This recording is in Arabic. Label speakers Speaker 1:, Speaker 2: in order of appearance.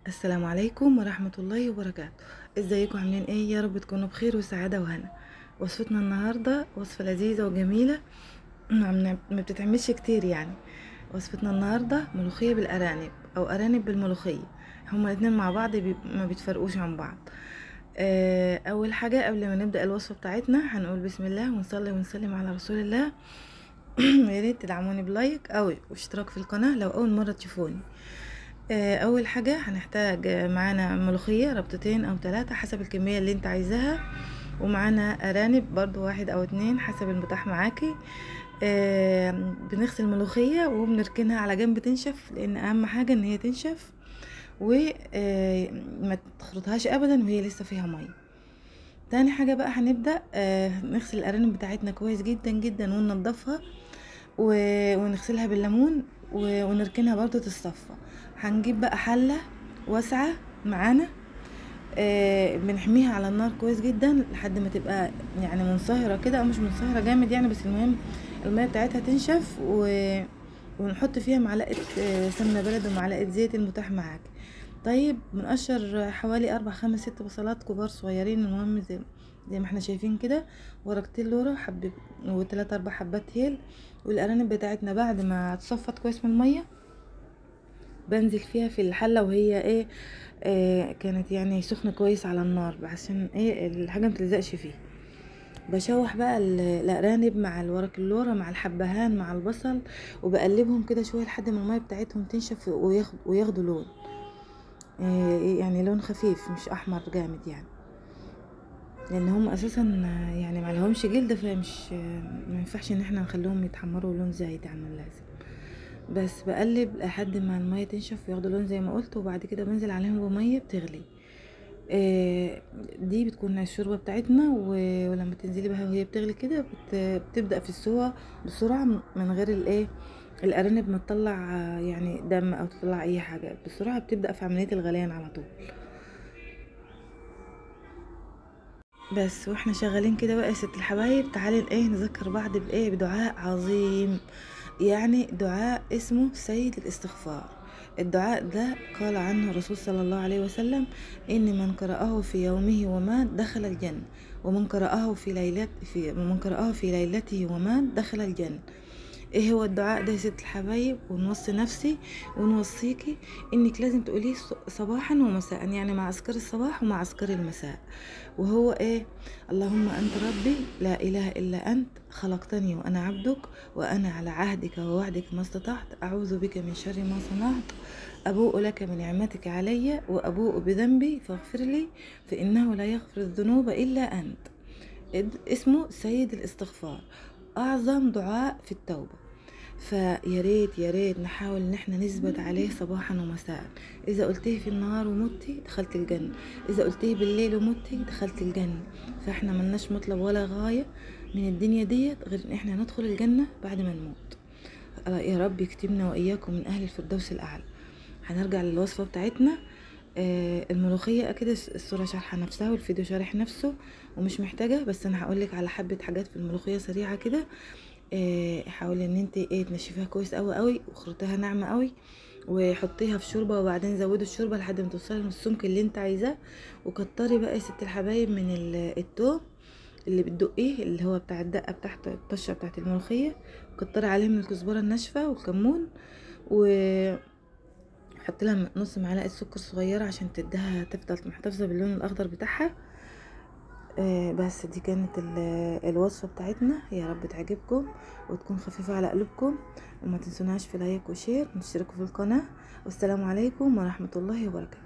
Speaker 1: السلام عليكم ورحمة الله وبركاته. ازيكم عاملين ايه؟ يا رب تكونوا بخير وسعادة وهنا. وصفتنا النهاردة وصفة لذيذة وجميلة ما بتتعملش كتير يعني. وصفتنا النهاردة ملوخية بالأرانب أو أرانب بالملوخية. هما الاتنين مع بعض ما بيتفرقوش عن بعض. أول حاجة قبل ما نبدأ الوصفة بتاعتنا هنقول بسم الله ونصلي ونسلم على رسول الله. يا ريت تدعموني بلايك أو واشتراك في القناة لو أول مرة تشوفوني. اول حاجة هنحتاج معانا ملوخية ربطتين او 3 حسب الكمية اللي انت عايزاها، ومعانا ارانب برضو 1 أو 2 حسب المتاح معاكي. بنغسل الملوخية وبنركنها على جنب تنشف، لان اهم حاجة ان هي تنشف وما تخرطهاش ابدا وهي لسه فيها مية. تاني حاجة بقى هنبدأ نغسل الارانب بتاعتنا كويس جدا جدا وننضفها ونغسلها بالليمون ونركنها برضو تتصفى. هنجيب بقى حلة واسعة معانا، بنحميها على النار كويس جدا لحد ما تبقى يعني منصهرة كده او مش منصهرة جامد يعني، بس المهم المية بتاعتها تنشف ونحط فيها معلقة سمنة بلد ومعلقة زيت المتاح معاك. طيب بنقشر حوالي 4 5 6 بصلات كبار صغيرين، المهم زي ما احنا شايفين كده، ورقتين لورا و3 4 حبات هيل. والارانب بتاعتنا بعد ما تصفت كويس من الميه بنزل فيها في الحله وهي كانت يعني سخنه كويس على النار عشان الحاجه متلزقش فيه. بشوح بقى الارانب مع الورق اللورا مع الحبهان مع البصل، وبقلبهم كده شويه لحد ما الميه بتاعتهم تنشف وياخدوا لون، يعني لون خفيف مش احمر جامد يعني، لان هم اساسا يعني ما لهمش جلد، فمش ما ينفعش ان احنا نخليهم يتحمروا لون زايد عن اللازم. بس بقلب لحد ما الميه تنشف وياخدوا لون زي ما قلت، وبعد كده بنزل عليهم بميه بتغلي. دي بتكون الشوربه بتاعتنا، ولما تنزلي بها وهي بتغلي كده بتبدا في السوا بسرعه من غير الارانب ما تطلع يعني دم او تطلع اي حاجه، بسرعه بتبدا في عمليه الغليان على طول. بس واحنا شغالين كده بقى يا ست الحبايب، تعالي نذكر بعض بدعاء عظيم، يعني دعاء اسمه سيد الاستغفار. الدعاء ده قال عنه الرسول صلى الله عليه وسلم: ان من قرأه في يومه ومات دخل الجنة، ومن قرأه في ليلته ومات دخل الجنة. ايه هو الدعاء ده يا ست الحبايب؟ ونوصي نفسي ونوصيكي انك لازم تقوليه صباحا ومساء، يعني مع اذكار الصباح ومع اذكار المساء. وهو اللهم انت ربي لا اله الا انت، خلقتني وانا عبدك، وانا على عهدك ووعدك ما استطعت، اعوذ بك من شر ما صنعت، ابوء لك بنعمتك علي وابوء بذنبي فاغفر لي، فانه لا يغفر الذنوب الا انت. اسمه سيد الاستغفار، اعظم دعاء في التوبة. فيا ريت يا ريت نحاول ان احنا نثبت عليه صباحا ومساء. اذا قلتيه في النهار ومتي دخلت الجنة، اذا قلتيه بالليل ومتي دخلت الجنة. فاحنا ملناش مطلب ولا غاية من الدنيا ديت غير ان احنا ندخل الجنة بعد ما نموت. يا رب يكتبنا واياكم من اهل الفردوس الاعلى. هنرجع للوصفة بتاعتنا. الملوخية اكيد الصورة شارحة نفسها والفيديو شارح نفسه ومش محتاجة، بس انا هقولك على حبة حاجات في الملوخية سريعة كده. حاولي ان انت تنشفيها كويس قوي قوي وخرطيها ناعمة قوي، وحطيها في شوربة، وبعدين زودي الشوربة لحد ما توصلي للسمك اللي انت عايزاه. وكتري بقى يا ست الحبايب من التوم اللي بتدقيه، اللي هو بتاع الدقة بتاعت الطشة بتاعت الملوخية. كتري عليه من الكزبرة الناشفة والكمون، حط لها نص معلقه سكر صغيره عشان تديها تفضل محتفظه باللون الاخضر بتاعها. بس دي كانت الوصفه بتاعتنا، يا رب تعجبكم وتكون خفيفه على قلوبكم. وما تنسوناش في لايك وشير وتشتركوا في القناه. والسلام عليكم ورحمه الله وبركاته.